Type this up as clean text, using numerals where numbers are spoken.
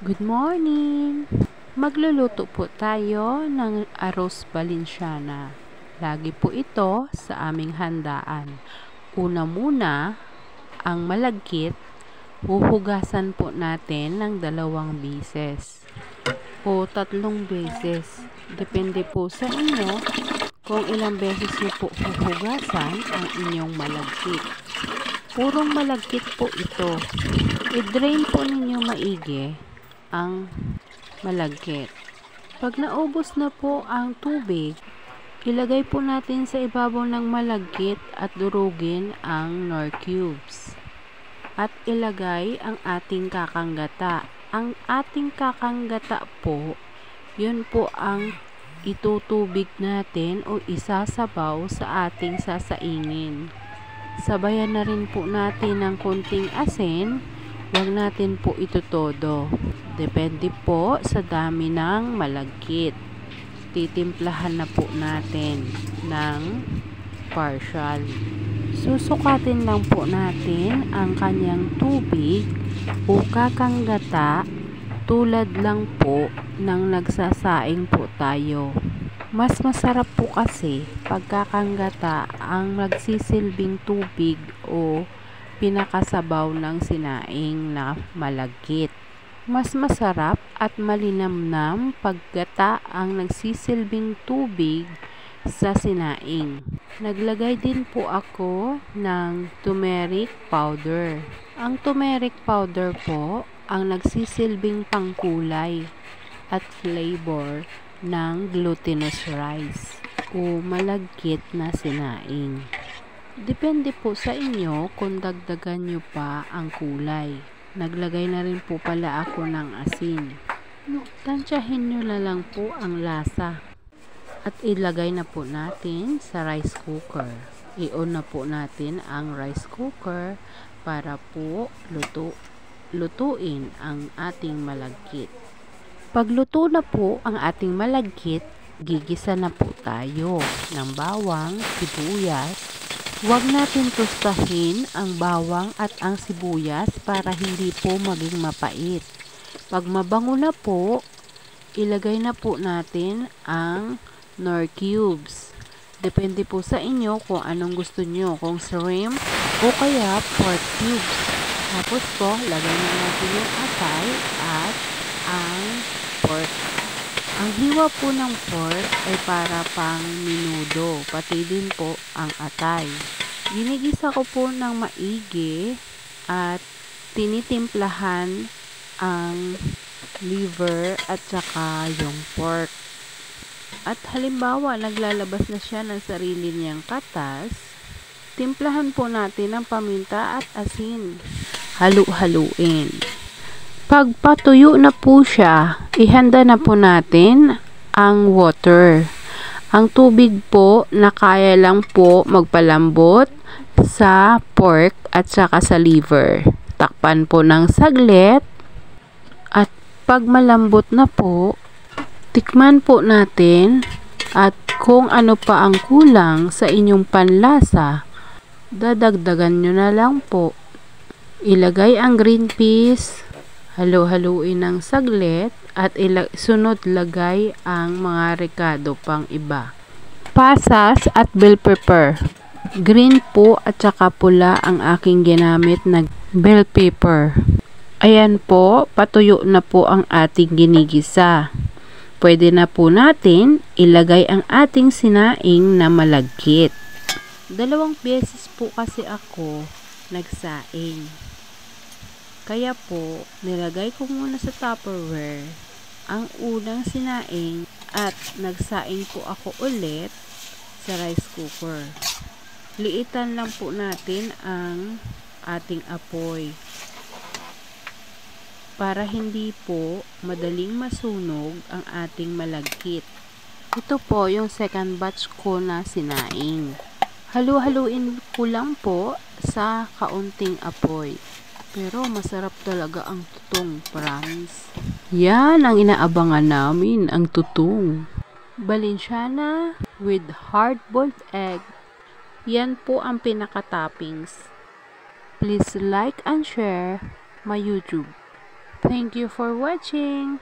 Good morning! Magluluto po tayo ng arroz Valenciana. Lagi po ito sa aming handaan. Una muna, ang malagkit, huhugasan po natin ng 2 beses o 3 beses. Depende po sa inyo kung ilang beses niyo po huhugasan ang inyong malagkit. Purong malagkit po ito. I-drain po ninyo maigi ang malagkit. Pag naubos na po ang tubig, ilagay po natin sa ibabaw ng malagkit at durugin ang Knorr cubes. At ilagay ang ating kakanggata. Ang ating kakanggata po, yun po ang itutubig natin o isasabaw sa ating sasaingin. Sabayan na rin po natin ng konting asin. Huwag natin po ito todo. Depende po sa dami ng malagkit. Titimplahan na po natin ng partial. Susukatin lang po natin ang kanyang tubig o kakanggata tulad lang po ng nagsasaing po tayo. Mas masarap po kasi pagkakanggata ang nagsisilbing tubig o pinakasabaw ng sinaing na malagkit. Mas masarap at malinamnam paggata ang nagsisilbing tubig sa sinaing. Naglagay din po ako ng turmeric powder. Ang turmeric powder po ang nagsisilbing pangkulay at flavor ng glutinous rice o malagkit na sinaing. Depende po sa inyo kung dagdagan nyo pa ang kulay. Naglagay na rin po pala ako ng asin. Tansyahin nyo na lang po ang lasa. At ilagay na po natin sa rice cooker. I-on na po natin ang rice cooker para po lutuin ang ating malagkit. Pagluto na po ang ating malagkit, gigisa na po tayo ng bawang, sibuyas. Huwag natin tustahin ang bawang at ang sibuyas para hindi po maging mapait. Pag mabango na po, ilagay na po natin ang Knorr cubes. Depende po sa inyo kung anong gusto nyo, kung shrimp o kaya pork cubes. Tapos po, lagay na natin yung atay at ang pork. Ang hiwa po ng pork ay para pang menudo, pati din po ang atay. Ginigisa ko po ng maigi at tinitimplahan ang liver at saka yung pork. At halimbawa, naglalabas na siya ng sarili niyang katas, timplahan po natin ang paminta at asin. Halu-haluin. Pag patuyo na po siya, ihanda na po natin ang water. Ang tubig po na kaya lang po magpalambot sa pork at saka sa liver. Takpan po ng saglit at pag malambot na po, tikman po natin at kung ano pa ang kulang sa inyong panlasa, dadagdagan nyo na lang po. Ilagay ang green peas, halu-haluin ng saglit at sunod lagay ang mga rekado pang iba. Pasas at bell pepper. Green po at saka pula ang aking ginamit na bell pepper. Ayan po, patuyo na po ang ating ginigisa. Pwede na po natin ilagay ang ating sinaing na malagkit. 2 beses po kasi ako nagsaing. Kaya po, nilagay ko muna sa Tupperware ang unang sinaing at nagsaing po ako ulit sa rice cooker. Liitan lang po natin ang ating apoy para hindi po madaling masunog ang ating malagkit. Ito po yung second batch ko na sinaing. Halu-haluin ko lang po sa kaunting apoy. Pero masarap talaga ang tutong, promise. Yan ang inaabangan namin, ang tutong. Valenciana with hard-boiled egg. Yan po ang pinaka-toppings. Please like and share my YouTube. Thank you for watching.